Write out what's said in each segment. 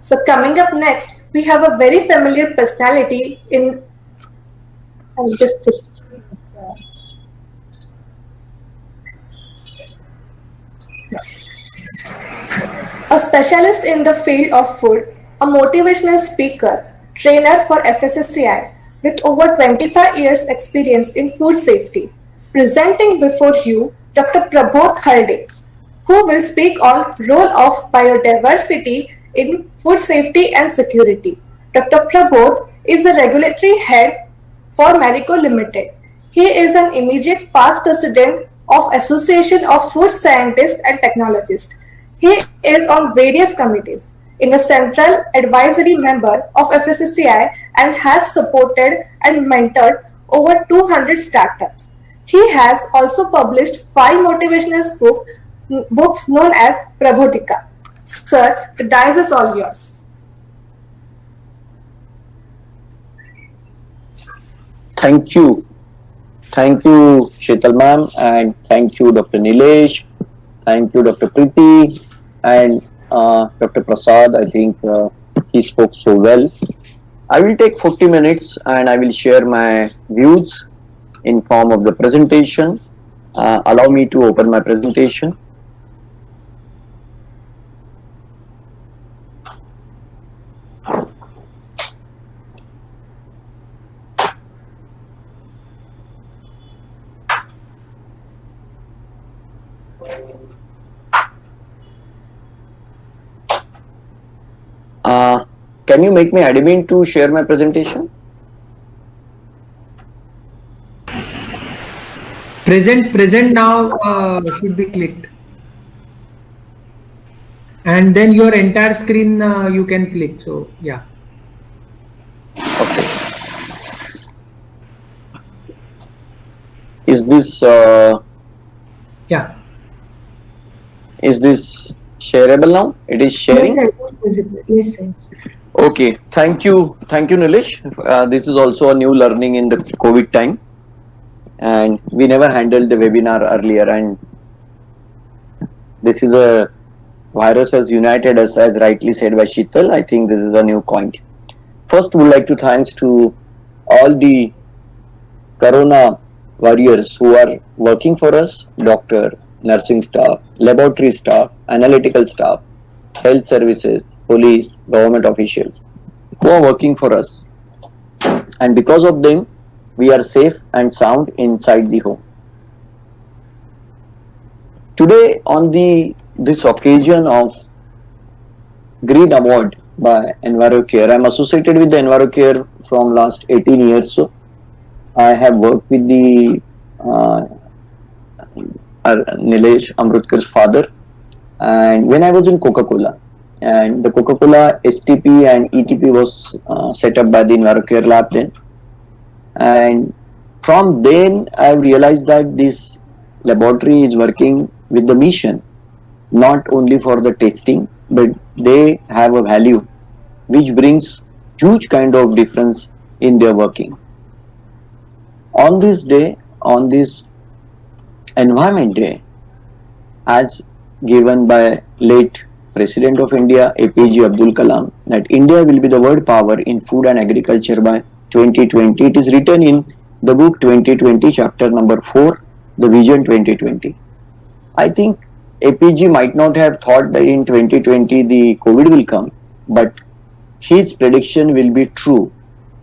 So coming up next, we have a very familiar personality in just a specialist in the field of food, a motivational speaker, trainer for FSSCI with over 25 years experience in food safety. Presenting before you Dr. Prabodh Halde, who will speak on role of biodiversity in food safety and security. Dr. Prabodh is the regulatory head for Marico Limited. He is an immediate past president of Association of Food Scientists and Technologists. He is on various committees, in a central advisory member of FSSCI and has supported and mentored over 200 startups. He has also published 5 motivational books known as Prabodhika. Sir, the dice is all yours. Thank you. Thank you, Shetal ma'am, and thank you, Dr. Nilesh. Thank you, Dr. Preeti, and Dr. Prasad. I think he spoke so well. I will take 40 minutes and I will share my views in form of the presentation. Allow me to open my presentation. Can you make me admin to share my presentation? Present now should be clicked, and then your entire screen you can click. So yeah. Okay. Is this Yeah. Is this shareable now? It is sharing. Yes, sir. Okay. Thank you, Nilesh. This is also a new learning in the COVID time, and we never handled the webinar earlier, and this is a virus has united us, as rightly said by Sheetal. I think this is a new point. First, would like to thanks to all the Corona warriors who are working for us: doctor, nursing staff, laboratory staff, analytical staff, health services, police, government officials who are working for us. And because of them, we are safe and sound inside the home. Today, on this occasion of Green Award by EnviroCare, I am associated with the EnviroCare from last 18 years. So I have worked with the Nilesh Amrutkar's father, and when I was in Coca-Cola, and the Coca-Cola STP and ETP was set up by the EnviroCare lab then, and from then I realized that this laboratory is working with the mission, not only for the testing, but they have a value which brings huge kind of difference in their working. On this day, on this Environment Day, as given by late President of India APJ Abdul Kalam, that India will be the world power in food and agriculture by 2020. It is written in the book 2020, chapter number 4, the Vision 2020. I think APJ might not have thought that in 2020 the COVID will come, but his prediction will be true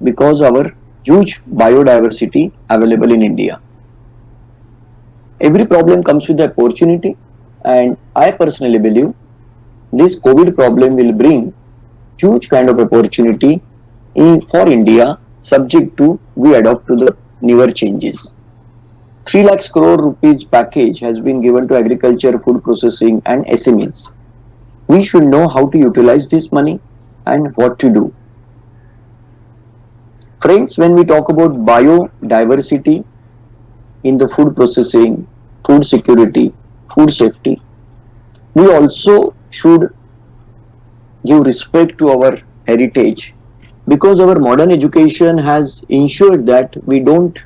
because our huge biodiversity available in India. Every problem comes with the opportunity, and I personally believe this COVID problem will bring huge kind of opportunity for India, subject to we adopt to the newer changes. 3 lakhs crore rupees package has been given to agriculture, food processing and SMEs. We should know how to utilize this money and what to do. Friends, when we talk about biodiversity in the food processing, food security, food safety, we also should give respect to our heritage, because our modern education has ensured that we don't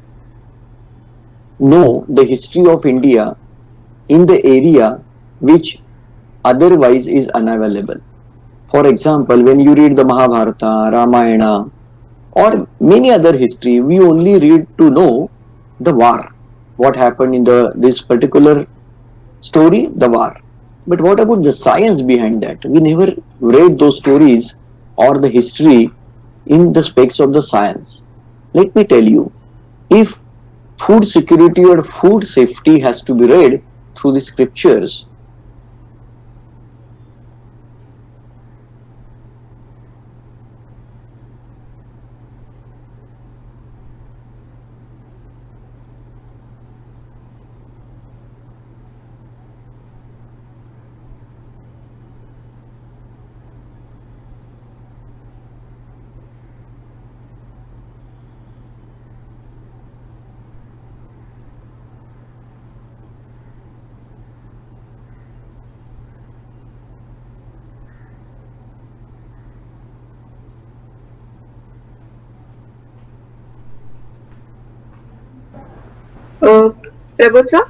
know the history of India in the area which otherwise is unavailable. For example, when you read the Mahabharata, Ramayana, or many other history, we only read to know the war, what happened in this particular story, the war. But what about the science behind that? We never read those stories or the history in the specs of the science. Let me tell you, if food security or food safety has to be read through the scriptures, Uh, Prabodh sir?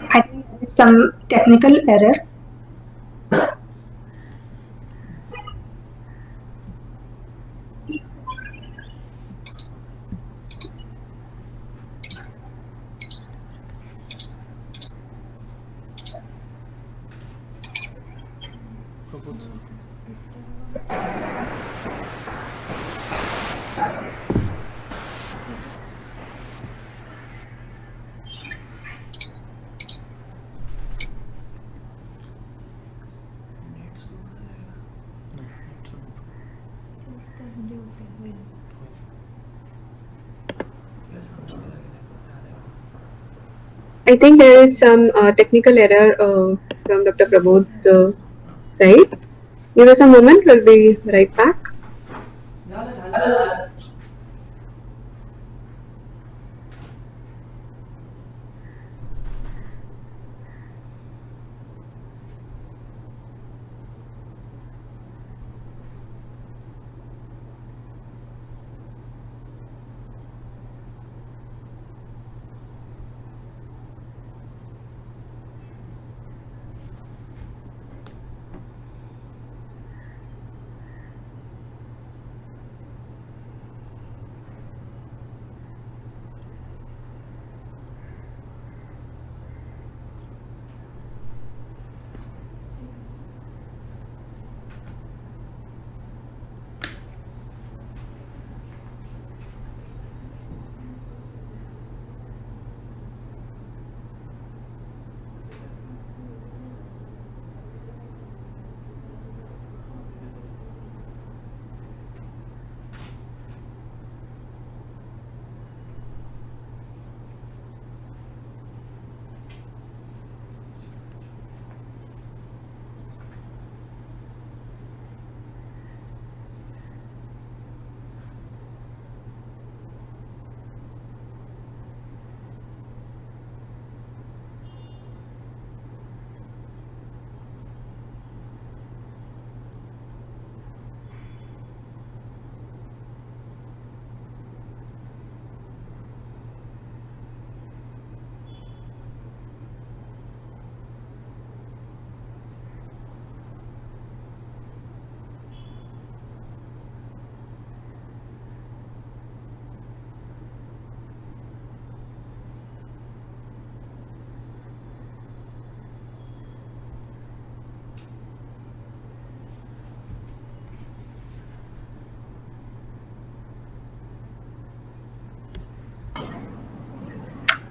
I think there is some technical error. I think there is some technical error from Dr. Prabodh's side. Give us a moment, we'll be right back.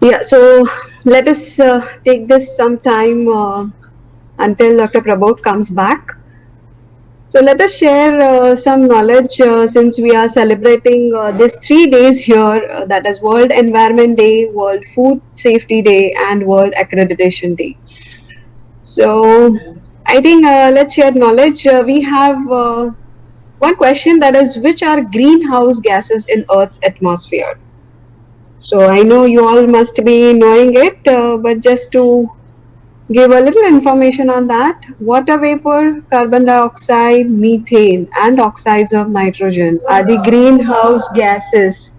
Yeah, so let us take this some time until Dr. Prabodh comes back. So let us share some knowledge since we are celebrating these 3 days here, that is World Environment Day, World Food Safety Day, and World Accreditation Day. So I think let's share knowledge. We have one question, that is, which are greenhouse gases in Earth's atmosphere? So I know you all must be knowing it, but just to give a little information on that. Water vapor, carbon dioxide, methane, and oxides of nitrogen are the greenhouse gases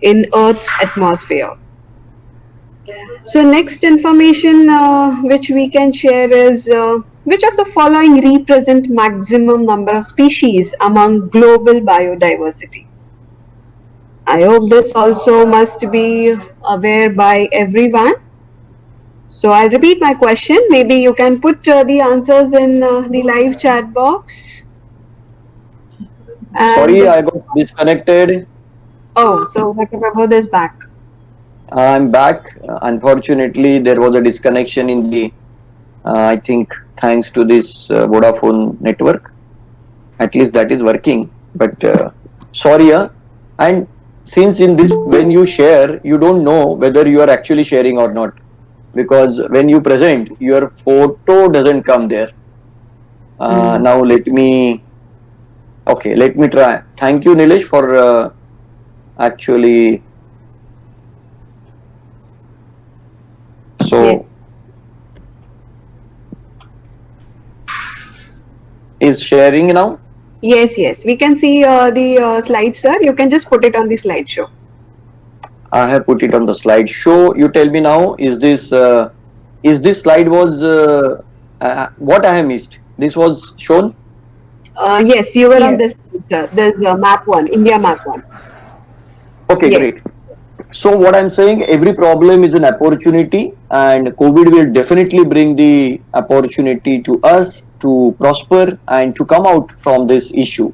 in Earth's atmosphere. So, next information which we can share is which of the following represent maximum number of species among global biodiversity? I hope this also must be aware by everyone. So I'll repeat my question. Maybe you can put the answers in the live chat box. And Sorry, I got disconnected. oh, so Dr. Prabodh is back. I'm back. Unfortunately, there was a disconnection in the, I think, thanks to this Vodafone network. At least that is working. But sorry, and since in this, when you share, you don't know whether you are actually sharing or not. Because when you present, your photo doesn't come there. Now let me try. Thank you, Nilesh, for actually. So, Yes. is sharing now? Yes. We can see the slides, sir. You can just put it on the slideshow. I have put it on the slide show. You tell me now, is this slide was what I have missed? This was shown? Yes, you were on Yes. this, sir. There's map one, India map one. Okay, Yes. great. So what I'm saying, every problem is an opportunity, and COVID will definitely bring the opportunity to us to prosper and to come out from this issue.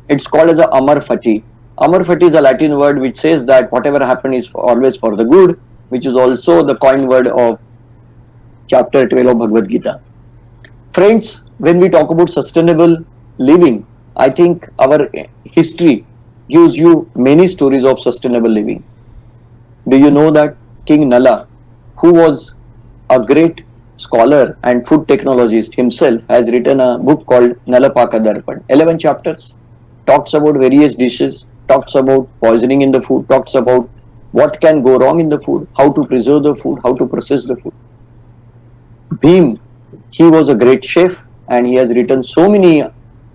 It's called as a Amar Fati. Amar Fati is a Latin word which says that whatever happens is always for the good, which is also the coin word of chapter 12 of Bhagavad Gita. Friends, when we talk about sustainable living, I think our history gives you many stories of sustainable living. Do you know that King Nala, who was a great scholar and food technologist himself, has written a book called Nalapaka Darpan, 11 chapters, talks about various dishes, talks about poisoning in the food, talks about what can go wrong in the food, how to preserve the food, how to process the food. Bhim, he was a great chef and he has written so many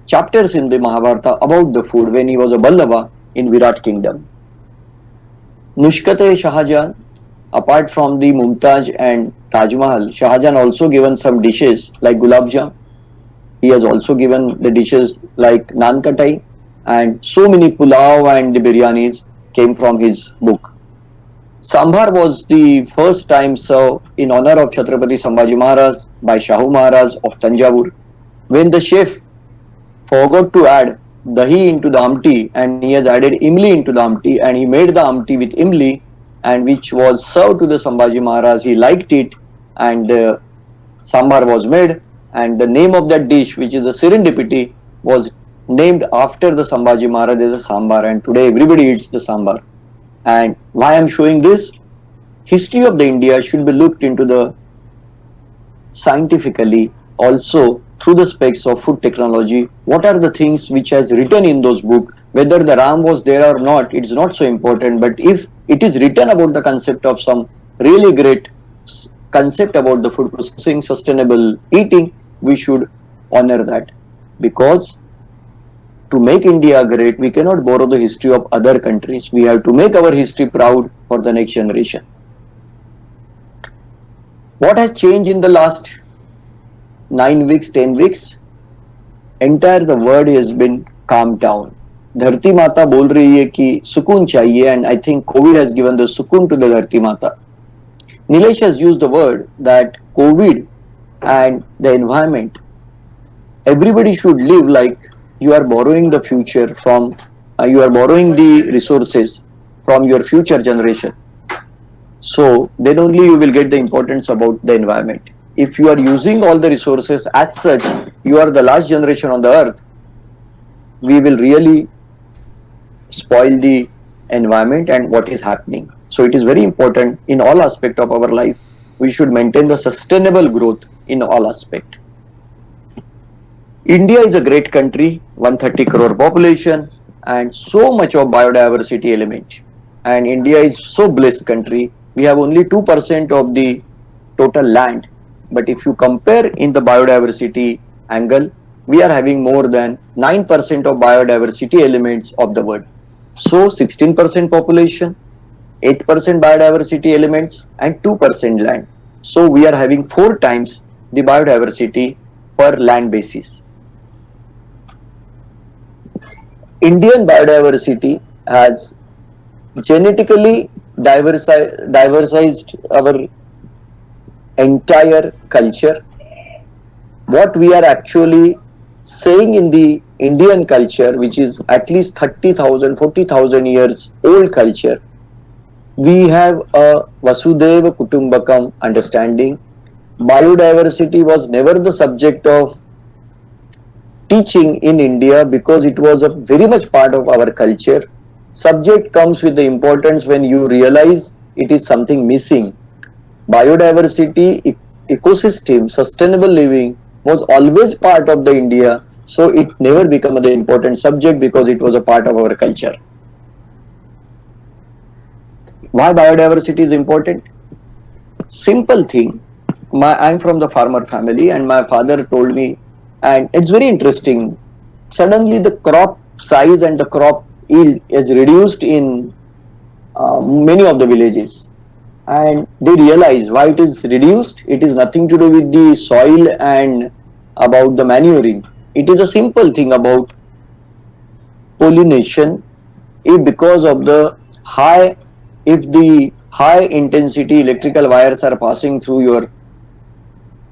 chapters in the Mahabharata about the food when he was a Ballava in Virat kingdom. Nushkate Shahjahan, apart from the Mumtaz and Taj Mahal, Shahjahan also given some dishes like Gulab Jam. He has also given the dishes like Naan Katai, and so many pulao and the biryanis came from his book. Sambar was the first time served in honor of Chhatrapati Sambhaji Maharaj by Shahu Maharaj of Tanjavur. When the chef forgot to add dahi into the amti and he has added imli into the amti and he made the amti with imli and which was served to the Sambhaji Maharaj, he liked it and the sambar was made and the name of that dish, which is a serendipity, was named after the Sambhaji Maharaj as a sambar, and today everybody eats the sambar. And why I'm showing this? History of the India should be looked into the scientifically, also through the specs of food technology. What are the things which has written in those books? Whether the Ram was there or not, it's not so important. But if it is written about the concept of some really great concept about the food processing, sustainable eating, we should honor that. Because to make India great, we cannot borrow the history of other countries. We have to make our history proud for the next generation. What has changed in the last 9 weeks, 10 weeks? Entire the world has been calmed down. धरती माता बोल रही है कि सुकून चाहिए, and I think COVID has given the सुकून to the धरती माता. Nilesh has used the word that COVID and the environment, everybody should live like you are borrowing the future from, you are borrowing the resources from your future generation. So then only you will get the importance about the environment. If you are using all the resources as such, you are the last generation on the earth, we will really spoil the environment and what is happening. So it is very important in all aspect of our life. We should maintain the sustainable growth in all aspect. India is a great country, 130 crore population and so much of biodiversity element. And India is so blessed country. We have only 2% of the total land But if you compare in the biodiversity angle, we are having more than 9% of biodiversity elements of the world. So 16% population, 8% biodiversity elements and 2% land. So we are having 4 times the biodiversity per land basis. Indian biodiversity has genetically diversized our entire culture. What we are actually saying in the Indian culture, which is at least 30,000, 40,000 years old culture, we have a Vasudhaiva Kutumbakam understanding. Biodiversity was never the subject of teaching in India because it was a very much part of our culture. Subject comes with the importance when you realize it is something missing. Biodiversity, ecosystem, sustainable living was always part of the India, so it never became the important subject because it was a part of our culture. Why biodiversity is important? Simple thing. I'm from the farmer family and my father told me, and it's very interesting, suddenly the crop size and the crop yield is reduced in many of the villages, and they realize why it is reduced. It is nothing to do with the soil and about the manuring. It is a simple thing about pollination. If because of the high intensity electrical wires are passing through your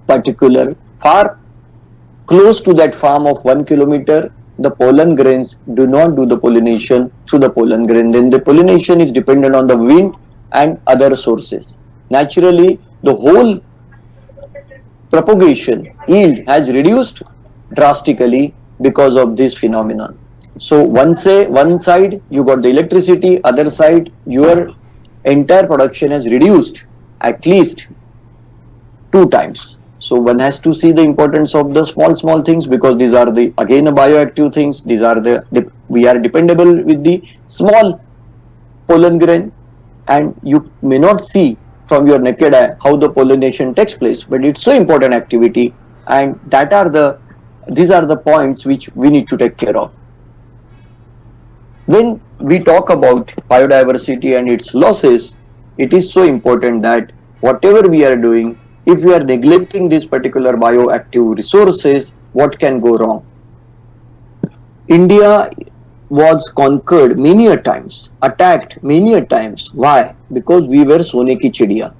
particular far close to that farm of 1 kilometer, the pollen grains do not do the pollination through the pollen grain. Then the pollination is dependent on the wind and other sources. Naturally, the whole propagation yield has reduced drastically because of this phenomenon. So one side you got the electricity, other side your entire production has reduced at least 2 times. So one has to see the importance of the small things because these are the again bioactive things. These are we are dependable with the small pollen grain, and you may not see from your naked eye how the pollination takes place, but it's so important activity, and these are the points which we need to take care of. When we talk about biodiversity and its losses, it is so important that whatever we are doing, if we are neglecting these particular bioactive resources, what can go wrong? India was conquered many a times, attacked many a times. Why? Because we were Sone ki chidiya.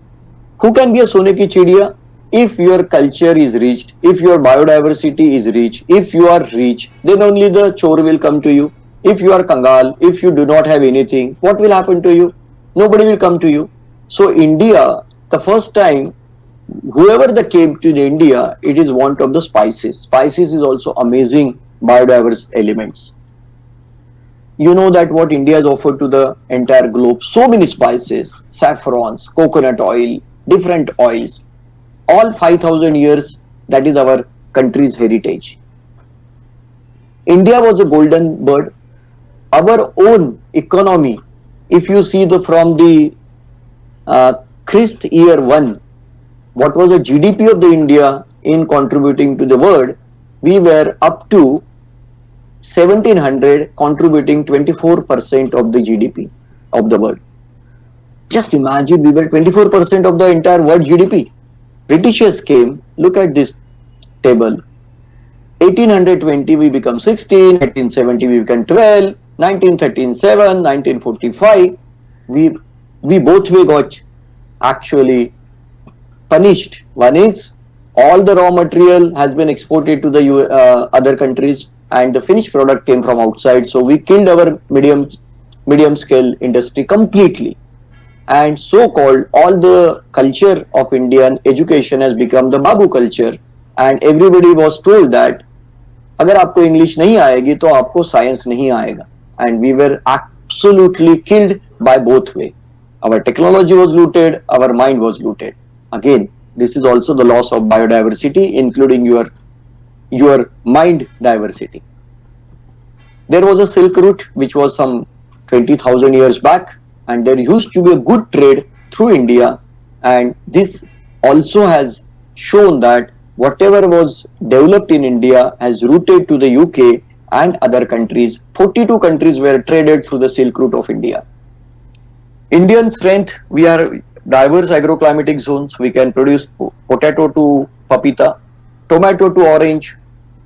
Who can be a Sone ki chidiya? If your culture is reached, if your biodiversity is reached, if you are rich, then only the chore will come to you. If you are Kangal, if you do not have anything, what will happen to you? Nobody will come to you. So India, the first time, whoever that came to India, it is want of the spices. Spices is also amazing biodiverse elements. You know that what India has offered to the entire globe, so many spices, saffrons, coconut oil, different oils, all 5,000 years, that is our country's heritage. India was a golden bird. Our own economy, if you see from the Christ year 1, what was the GDP of the India in contributing to the world, we were up to 1700 contributing 24% of the GDP of the world. Just imagine, we were 24% of the entire world GDP. Britishers came, look at this table. 1820 we become 16, 1870 we become 12, 1913 7, 1945 we both way got actually punished. One is all the raw material has been exported to the other countries and the finished product came from outside. So we killed our medium scale industry completely. And so called all the culture of Indian education has become the Babu culture, and everybody was told that अगर आपको English नहीं आएगी तो आपको science नहीं आएगा. And we were absolutely killed by both way. Our technology was looted, our mind was looted. Again, this is also the loss of biodiversity, including your mind diversity. There was a Silk Route which was some 20,000 years back, and there used to be a good trade through India, and this also has shown that whatever was developed in India has rooted to the UK and other countries. 42 countries were traded through the Silk Route of India. Indian strength, we are diverse agroclimatic zones. We can produce potato to papita, tomato to orange,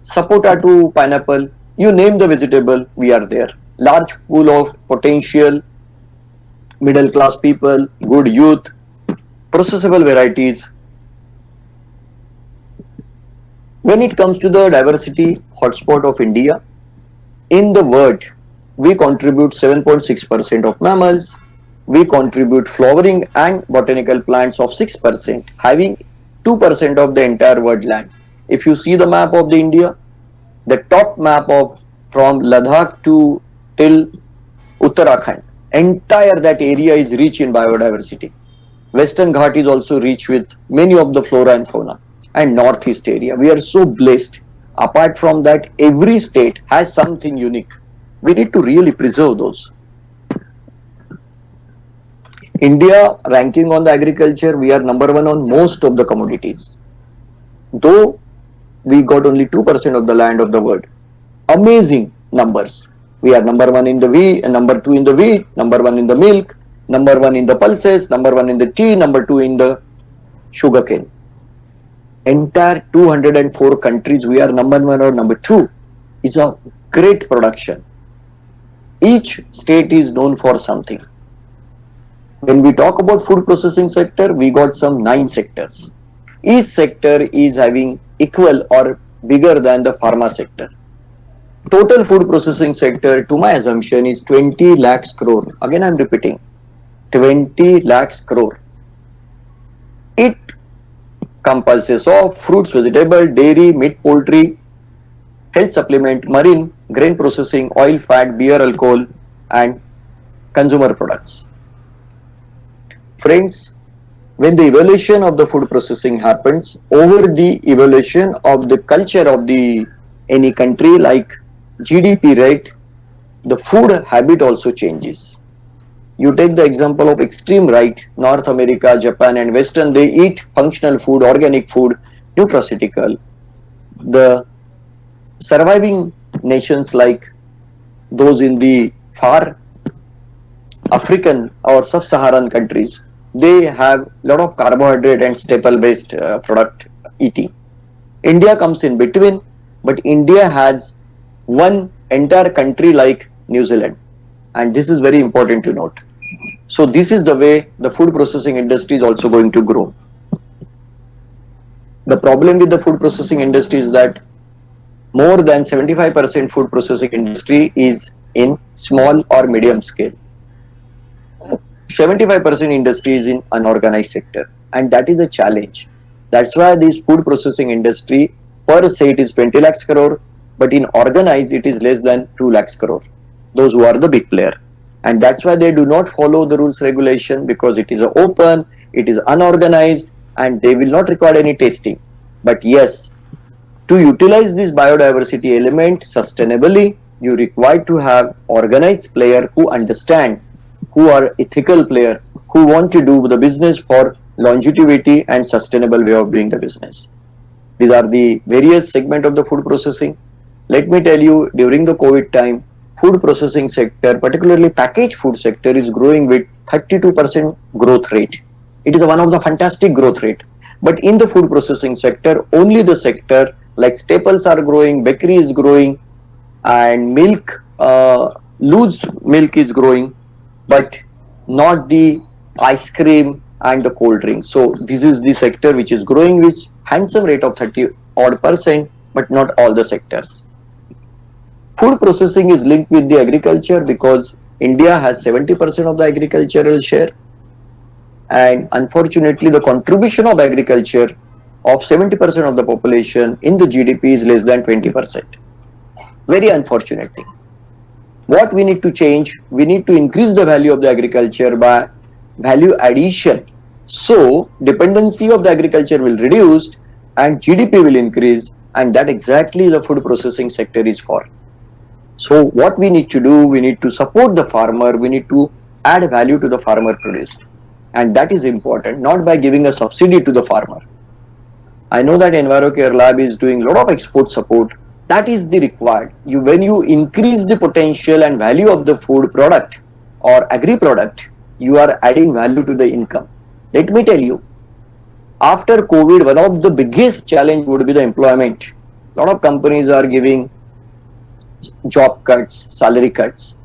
sapota to pineapple. You name the vegetable, we are there. Large pool of potential middle class people, good youth, processable varieties. When it comes to the diversity hotspot of India, in the world, we contribute 7.6% of mammals, we contribute flowering and botanical plants of 6%, having 2% of the entire world land. If you see the map of the India, the top map of from Ladakh to till Uttarakhand, entire that area is rich in biodiversity. Western Ghat is also rich with many of the flora and fauna, and northeast area. We are so blessed. Apart from that, every state has something unique. We need to really preserve those. India ranking on the agriculture, we are number one on most of the commodities. Though we got only 2% of the land of the world. Amazing numbers. We are number one in the wheat, number two in the wheat, number one in the milk, number one in the pulses, number one in the tea, number two in the sugarcane. Entire 204 countries, we are number one or number two. Is a great production. Each state is known for something. When we talk about food processing sector, we got some 9 sectors. Each sector is having equal or bigger than the pharma sector. Total food processing sector, to my assumption, is 20 lakhs crore. Again, I am repeating, 20 lakhs crore. It comprises of fruits, vegetable, dairy, meat, poultry, health supplement, marine, grain processing, oil, fat, beer, alcohol, and consumer products. Friends, when the evolution of the food processing happens, over the evolution of the culture of the any country, like GDP rate, the food habit also changes. You take the example of extreme right, North America, Japan and Western, they eat functional food, organic food, nutraceutical. The surviving nations like those in the far African or sub-Saharan countries, they have lot of carbohydrate and staple based product eating. India comes in between, but India has one entire country like New Zealand, and this is very important to note. So this is the way the food processing industry is also going to grow. The problem with the food processing industry is that more than 75% food processing industry is in small or medium scale. 75% industry is in unorganized sector, and that is a challenge. That's why this food processing industry per se it is 20 lakhs crore, but in organized it is less than 2 lakhs crore. Those who are the big player, and that's why they do not follow the rules regulation, because it is open, it is unorganized, and they will not require any testing. But yes, to utilize this biodiversity element sustainably, you require to have organized player who understand, who are ethical player, who want to do the business for longevity and sustainable way of doing the business. These are the various segment of the food processing. Let me tell you, during the COVID time, food processing sector, particularly packaged food sector, is growing with 32% growth rate. It is one of the fantastic growth rate. But in the food processing sector, only the sector like staples are growing, bakery is growing, and milk, loose milk is growing, but not the ice cream and the cold drink. So this is the sector which is growing with handsome rate of 30%, but not all the sectors. Food processing is linked with the agriculture because India has 70% of the agricultural share, and unfortunately the contribution of agriculture of 70% of the population in the GDP is less than 20%. Very unfortunate thing. What we need to change, we need to increase the value of the agriculture by value addition. So dependency of the agriculture will reduce and GDP will increase, and that exactly the food processing sector is for. So what we need to do, we need to support the farmer, we need to add value to the farmer produce. And that is important, not by giving a subsidy to the farmer. I know that EnviroCare Lab is doing a lot of export support. That is the required. When you increase the potential and value of the food product or agri product, you are adding value to the income. Let me tell you, after COVID, one of the biggest challenge would be the employment. A lot of companies are giving job cuts, salary cuts.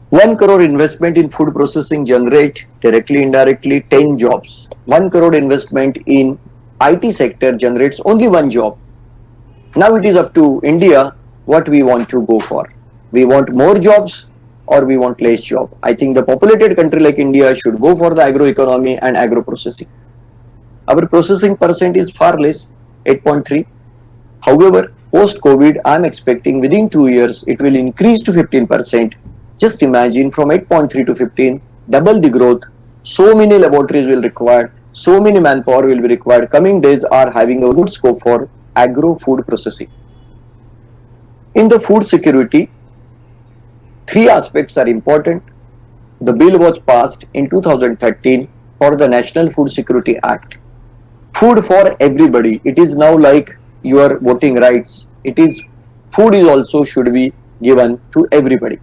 1 crore investment in food processing generate directly, indirectly 10 jobs. 1 crore investment in IT sector generates only 1 job. Now it is up to India what we want to go for. We want more jobs or we want less job. I think the populated country like India should go for the agroeconomy and agro processing. Our processing percent is far less, 8.3. However, post-COVID, I am expecting within 2 years, it will increase to 15%. Just imagine from 8.3 to 15, double the growth. So many laboratories will require, so many manpower will be required. Coming days are having a good scope for agro-food processing. In the food security, 3 aspects are important. The bill was passed in 2013 for the National Food Security Act. Food for everybody. It is now like your voting rights. It is food is also should be given to everybody.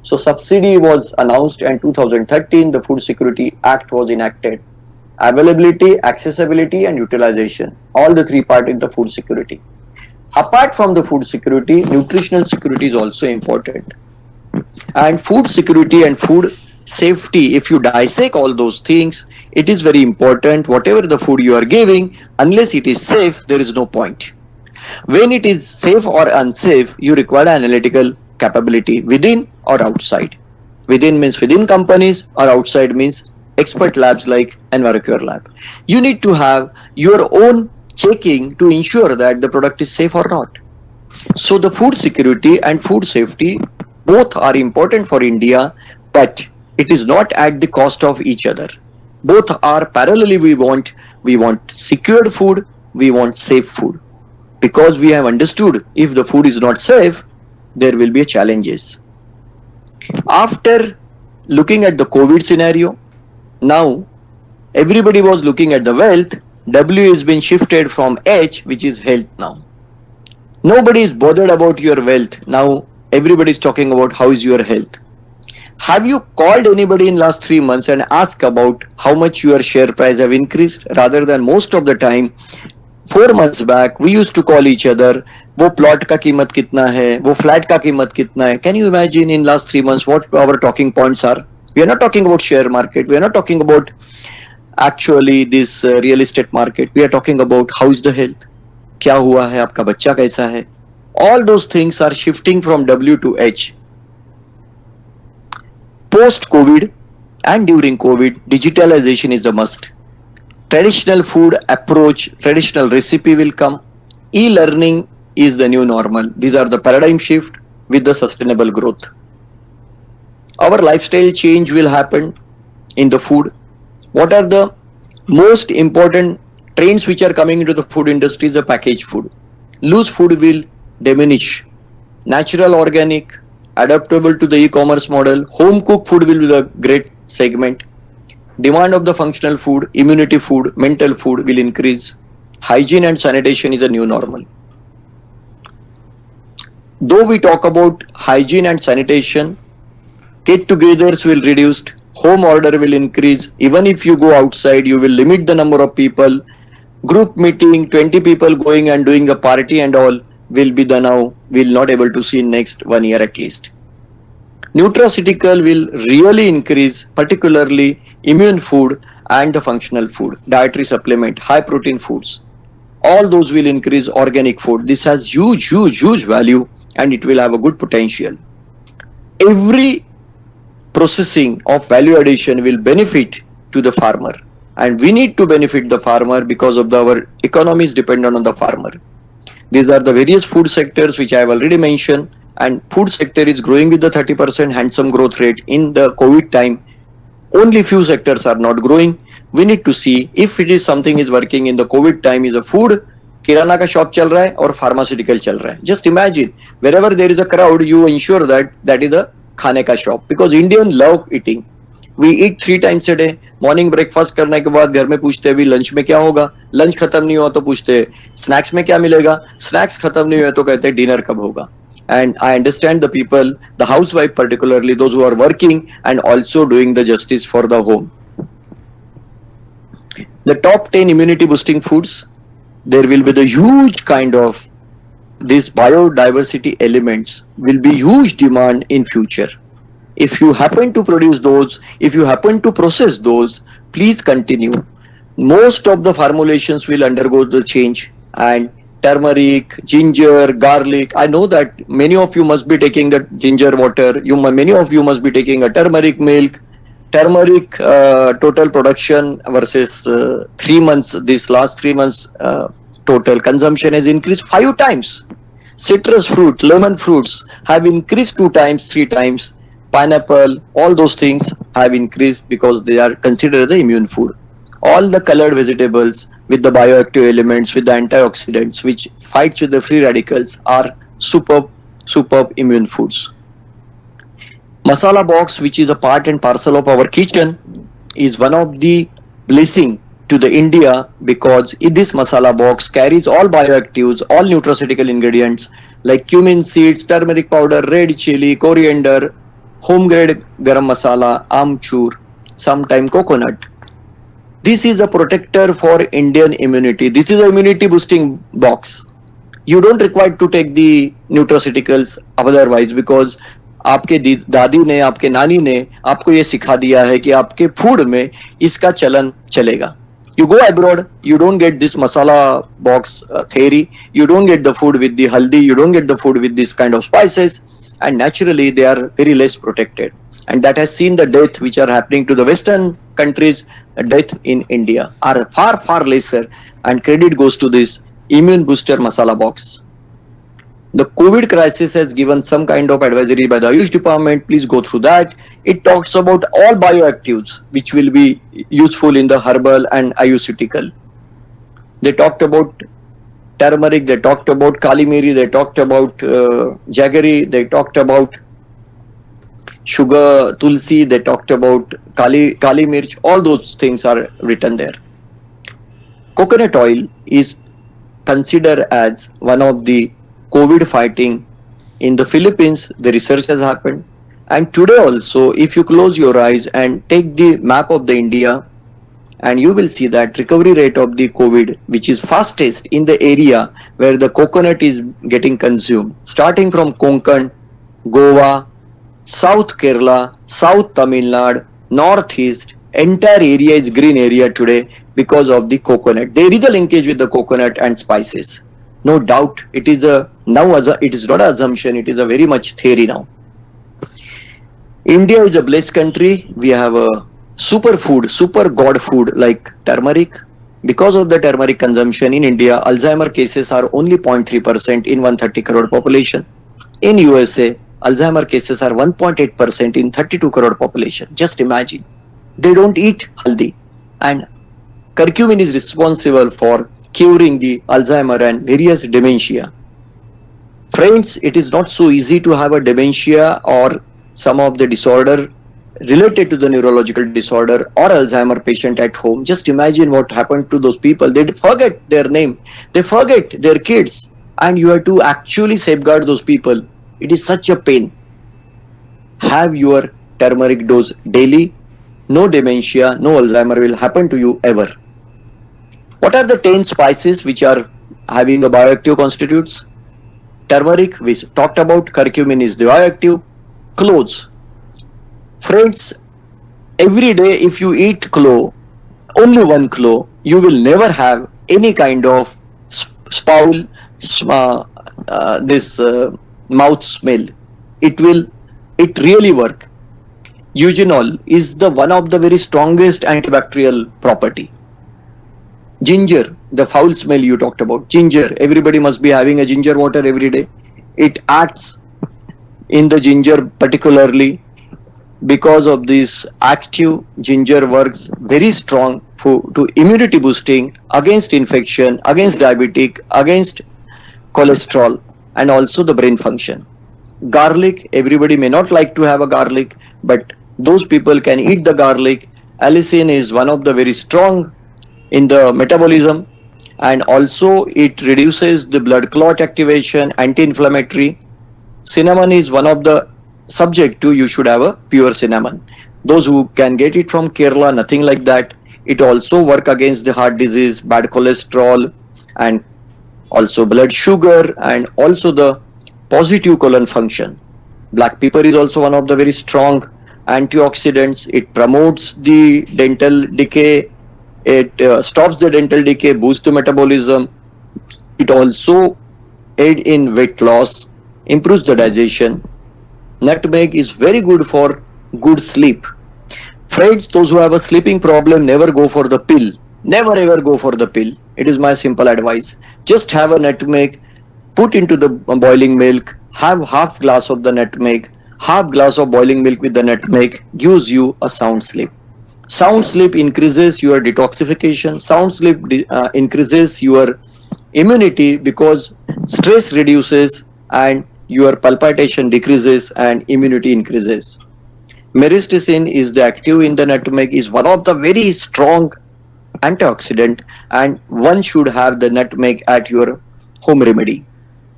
So subsidy was announced in 2013. The Food Security Act was enacted. Availability, accessibility, and utilization. All the 3 parts in the food security. Apart from the food security, nutritional security is also important. And food security and food safety, if you dissect all those things, it is very important. Whatever the food you are giving, unless it is safe, there is no point. When it is safe or unsafe, you require analytical capability within or outside. Within means within companies, or outside means expert labs like EnviroCare Lab. You need to have your own checking to ensure that the product is safe or not. So the food security and food safety both are important for India, but it is not at the cost of each other. Both are parallelly. We want secured food, we want safe food. Because we have understood if the food is not safe, there will be challenges. After looking at the COVID scenario, now everybody was looking at the wealth. W has been shifted from H, which is health now. Nobody is bothered about your wealth. Now everybody is talking about how is your health. Have you called anybody in last 3 months and asked about how much your share price have increased? Rather than most of the time, 4 months back, we used to call each other, वो plot का कीमत कितना है, वो flat का कीमत कितना है. Can you imagine in last 3 months what our talking points are? We are not talking about share market. We are not talking about actually this real estate market. We are talking about how is the health. क्या हुआ है, आपका बच्चा कैसा है. All those things are shifting from W to H. Post-COVID and during COVID, digitalization is a must. Traditional food approach, traditional recipe will come. E-learning is the new normal. These are the paradigm shift with the sustainable growth. Our lifestyle change will happen in the food. What are the most important trends which are coming into the food industry? The packaged food. Loose food will diminish. Natural, organic, adaptable to the e-commerce model. Home cooked food will be the great segment. Demand of the functional food, immunity food, mental food will increase. Hygiene and sanitation is a new normal. Though we talk about hygiene and sanitation, get-togethers will reduce, home order will increase. Even if you go outside, you will limit the number of people. Group meeting, 20 people going and doing a party and all will be the now, will not able to see in next 1 year at least. Nutraceutical will really increase, particularly immune food and the functional food, dietary supplement, high protein foods. All those will increase. Organic food. This has huge value and it will have a good potential. Every processing of value addition will benefit to the farmer, and we need to benefit the farmer because of our economy is dependent on the farmer. These are the various food sectors which I have already mentioned, and food sector is growing with the 30% handsome growth rate. In the COVID time, only few sectors are not growing. We need to see if it is something is working in the COVID time. Is a food, kirana ka shop chal raha hai or pharmaceutical chal raha hai. Just imagine, wherever there is a crowd, you ensure that that is a khane ka shop, because Indians love eating. We eat 3 times a day. Morning breakfast करने के बाद घर में पूछते हैं भी lunch में क्या होगा, लंच खत्म नहीं हुआ तो पूछते हैं स्नैक्स में क्या मिलेगा, स्नैक्स खत्म नहीं हुआ तो कहते हैं डिनर कब होगा. And I understand the people, the housewife particularly, those who are working and also doing the justice for the home. The top 10 immunity boosting foods, there will be the huge kind of these biodiversity elements will be huge demand in future. If you happen to produce those, if you happen to process those, please continue. Most of the formulations will undergo the change, and turmeric, ginger, garlic. I know that many of you must be taking the ginger water. Many of you must be taking a turmeric milk. Turmeric total production versus 3 months. This last 3 months total consumption has increased 5 times. Citrus fruit, lemon fruits have increased 2 times, 3 times. Pineapple, all those things have increased because they are considered as an immune food. All the colored vegetables with the bioactive elements, with the antioxidants, which fights with the free radicals, are superb immune foods. Masala box, which is a part and parcel of our kitchen, is one of the blessing to the India because this masala box carries all bioactives, all nutraceutical ingredients like cumin seeds, turmeric powder, red chili, coriander, home grade garam masala, amchur, sometime coconut. This is a protector for Indian immunity. This is an immunity boosting box. You don't require to take the nutraceuticals otherwise because आपके दादी ने, आपके नानी ने आपको ये सिखा दिया है कि आपके फूड में इसका चलन चलेगा. You go abroad, you don't get this masala box theory. You don't get the food with the haldi. You don't get the food with this kind of spices, and naturally they are very less protected. And that has seen the death which are happening to the Western countries. Death in India are far lesser, and credit goes to this immune booster masala box. The COVID crisis has given some kind of advisory by the Ayush department. Please go through that. It talks about all bioactives which will be useful in the herbal and ayurvedical. They talked about turmeric, they talked about kali miri, they talked about jaggery, they talked about sugar, tulsi, they talked about kali mirch. All those things are written there. Coconut oil is considered as one of the COVID fighting in the Philippines. The research has happened, and today also if you close your eyes and take the map of the India, and you will see that recovery rate of the COVID, which is fastest in the area where the coconut is getting consumed, starting from Konkan, Goa, South Kerala, South Tamil Nadu, Northeast, entire area is green area today because of the coconut. There is a linkage with the coconut and spices. No doubt, it is it is not an assumption, it is a very much theory now. India is a blessed country. We have a super god food like turmeric. Because of the turmeric consumption in India, Alzheimer cases are only 0.3% in 130 crore population. In USA, Alzheimer cases are 1.8% in 32 crore population. Just imagine. They don't eat haldi, and curcumin is responsible for curing the Alzheimer and various dementia. Friends, it is not so easy to have a dementia or some of the disorder related to the neurological disorder or Alzheimer patient at home. Just imagine what happened to those people. They forget their name, they forget their kids, and you have to actually safeguard those people. It is such a pain. Have your turmeric dose daily. No dementia, no Alzheimer will happen to you ever. What are the 10 spices which are having a bioactive constitutes? Turmeric, we talked about. Curcumin is the bioactive. Cloves. Friends, every day if you eat clove, only one clove, you will never have any kind of mouth smell. It really work. Eugenol is the one of the very strongest antibacterial property. Ginger, the foul smell you talked about. Ginger, everybody must be having a ginger water every day. It acts in the ginger particularly because of this active ginger works very strong to immunity boosting, against infection, against diabetic, against cholesterol, and also the brain function. Garlic, everybody may not like to have a garlic, but those people can eat the garlic. Allicin is one of the very strong in the metabolism, and also it reduces the blood clot activation, anti-inflammatory. Cinnamon is one of the subject to you should have a pure cinnamon. Those who can get it from Kerala, nothing like that. It also work against the heart disease, bad cholesterol, and also blood sugar, and also the positive colon function. Black pepper is also one of the very strong antioxidants. It promotes the dental decay. It stops the dental decay, boosts the metabolism. It also aid in weight loss, improves the digestion. Nutmeg is very good for good sleep. Friends, those who have a sleeping problem, never go for the pill. Never ever go for the pill. It is my simple advice. Just have a nutmeg, put into the boiling milk, have half glass of the nutmeg, half glass of boiling milk with the nutmeg, gives you a sound sleep. Sound sleep increases your detoxification. Sound sleep increases your immunity because stress reduces and your palpitation decreases and immunity increases. Myristicin is the active in the nutmeg, is one of the very strong antioxidant, and one should have the nutmeg at your home remedy.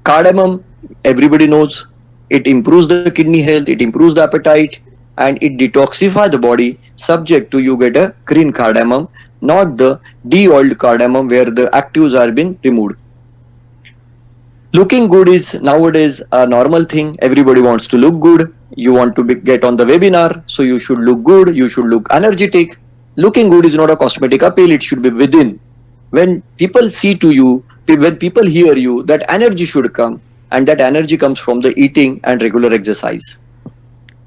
Cardamom, everybody knows, it improves the kidney health, it improves the appetite, and it detoxifies the body, subject to you get a green cardamom, not the de-oiled cardamom where the actives are been removed. Looking good is nowadays a normal thing. Everybody wants to look good. You want to get on the webinar, so you should look good, you should look energetic. Looking good is not a cosmetic appeal, it should be within. When people see to you, when people hear you, that energy should come, and that energy comes from the eating and regular exercise.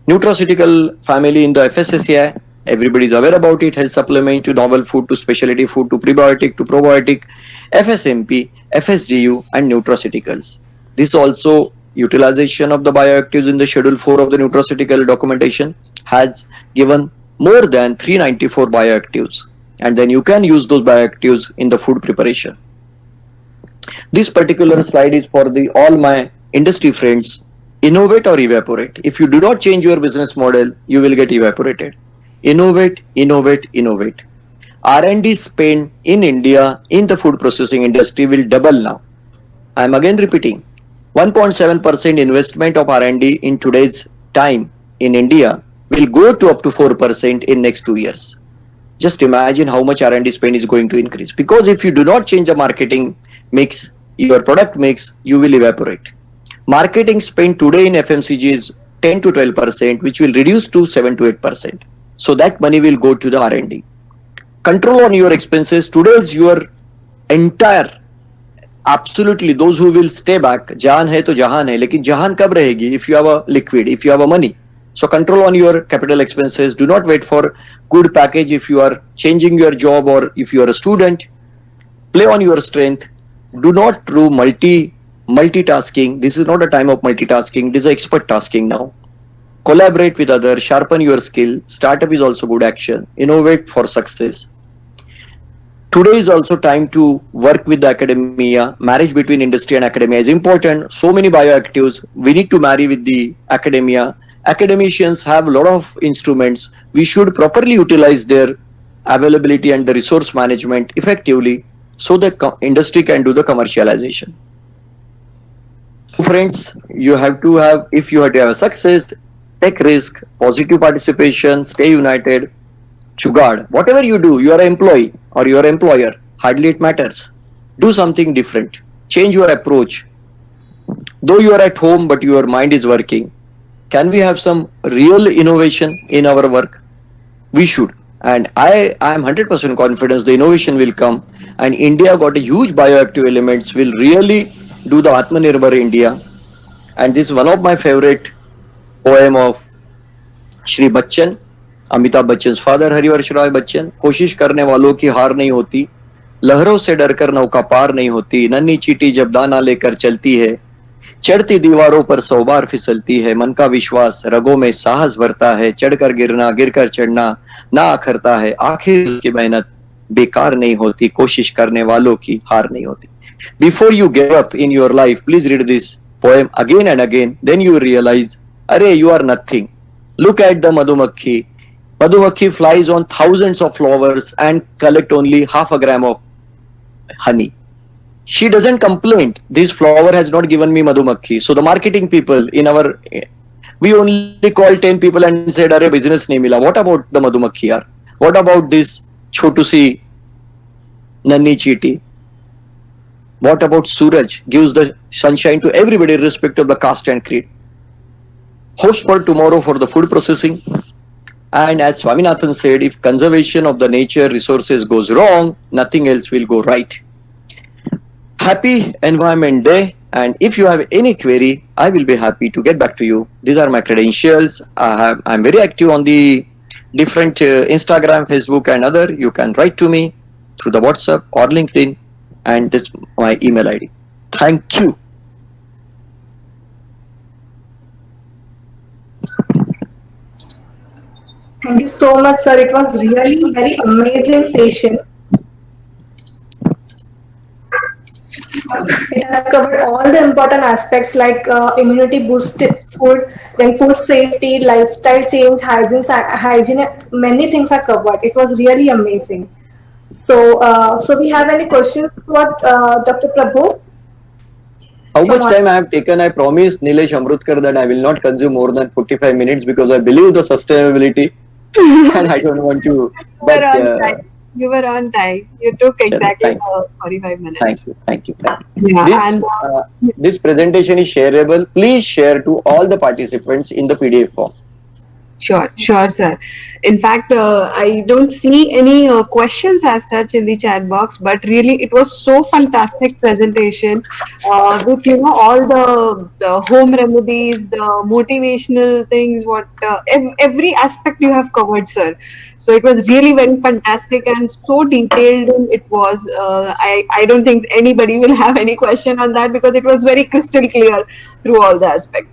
Nutraceutical family in the FSSAI, everybody is aware about it. Health supplement to novel food to specialty food to prebiotic to probiotic, FSMP, FSDU and nutraceuticals. This also utilization of the bioactives in the schedule 4 of the nutraceutical documentation has given more than 394 bioactives, and then you can use those bioactives in the food preparation. This particular slide is for the all my industry friends. Innovate or evaporate. If you do not change your business model, you will get evaporated. Innovate, innovate, innovate. R&D spend in India in the food processing industry will double now. I am again repeating, 1.7% investment of R&D in today's time in India will go to up to 4% in next 2 years. Just imagine how much R&D spend is going to increase. Because if you do not change the marketing mix, your product mix, you will evaporate. Marketing spend today in FMCG is 10 to 12%, which will reduce to 7 to 8%. So that money will go to the R&D. Control on your expenses. Today is your entire, absolutely, those who will stay back, jahan hai to jahan hai, lekin jahan kab rahegi if you have a liquid, if you have a money. So control on your capital expenses. Do not wait for good package if you are changing your job or if you are a student. Play on your strength. Do not do multitasking. This is not a time of multitasking. This is expert tasking now. Collaborate with others, sharpen your skill. Startup is also good action. Innovate for success. Today is also time to work with the academia. Marriage between industry and academia is important. So many bioactives. We need to marry with the academia. Academicians have a lot of instruments. We should properly utilize their availability and the resource management effectively so the industry can do the commercialization. So friends, you have to have, if you have to have a success, take risk, positive participation, stay united, jugaad. Whatever you do, you are an employee or you are an employer, hardly it matters. Do something different. Change your approach. Though you are at home, but your mind is working. Can we have some real innovation in our work? We should. And I am 100% confident the innovation will come, and India got a huge bioactive elements will really do the Atmanirbhar India. And this is one of my favorite poem of Shri Bachchan, Amitabh Bachchan father Harivansh Rai Bachchan. कोशिश करने वालों की हार नहीं होती, लहरों से डरकर नौका पार नहीं होती, नन्ही चींटी जब दाना लेकर चलती है, चढ़ती दीवारों पर 100 बार फिसलती है, मन का विश्वास रगों में साहस भरता है, चढ़कर गिरना गिरकर चढ़ना ना अखरता है, आखिर की मेहनत बेकार नहीं होती, कोशिश करने वालों की हार नहीं होती. Before you give up in your life, please read this poem again and again. Then you realize, अरे you are nothing. Look at the Madhumakhi. Madhumakhi flies on thousands of flowers and collect only half a gram of honey. She doesn't complain. This flower has not given me Madhumakhi. So the marketing people in our, we only call 10 people and said, "Arey business nahi mila." What about the Madhumakhi yaar? What about this chotu si nanni cheeti? What about Suraj? Gives the sunshine to everybody irrespective of the caste and creed. Hopes for tomorrow for the food processing. And as Swaminathan said, if conservation of the nature resources goes wrong, nothing else will go right. Happy Environment Day. And if you have any query, I will be happy to get back to you. These are my credentials. I'm very active on the different Instagram, Facebook and other. You can write to me through the WhatsApp or LinkedIn, and this is my email ID. Thank you. Thank you so much, sir. It was really very amazing session. It has covered all the important aspects like immunity boosted food, then food safety, lifestyle change, hygiene. Many things are covered. It was really amazing. So we have any questions for Dr. Prabhu? How Come much on. time I have taken? I promised Nilesh Amrutkar that I will not consume more than 45 minutes because I believe the sustainability and I don't want to. But You were on time. You took exactly thank 45 minutes. thank you. Yeah, This, and this presentation is shareable. Please share to all the participants in the PDF form. Sure, sir. In fact, I don't see any questions as such in the chat box, but really it was so fantastic presentation with all the home remedies, the motivational things, what every aspect you have covered, sir. So it was really very fantastic and so detailed. It was. I don't think anybody will have any question on that because it was very crystal clear through all the aspects.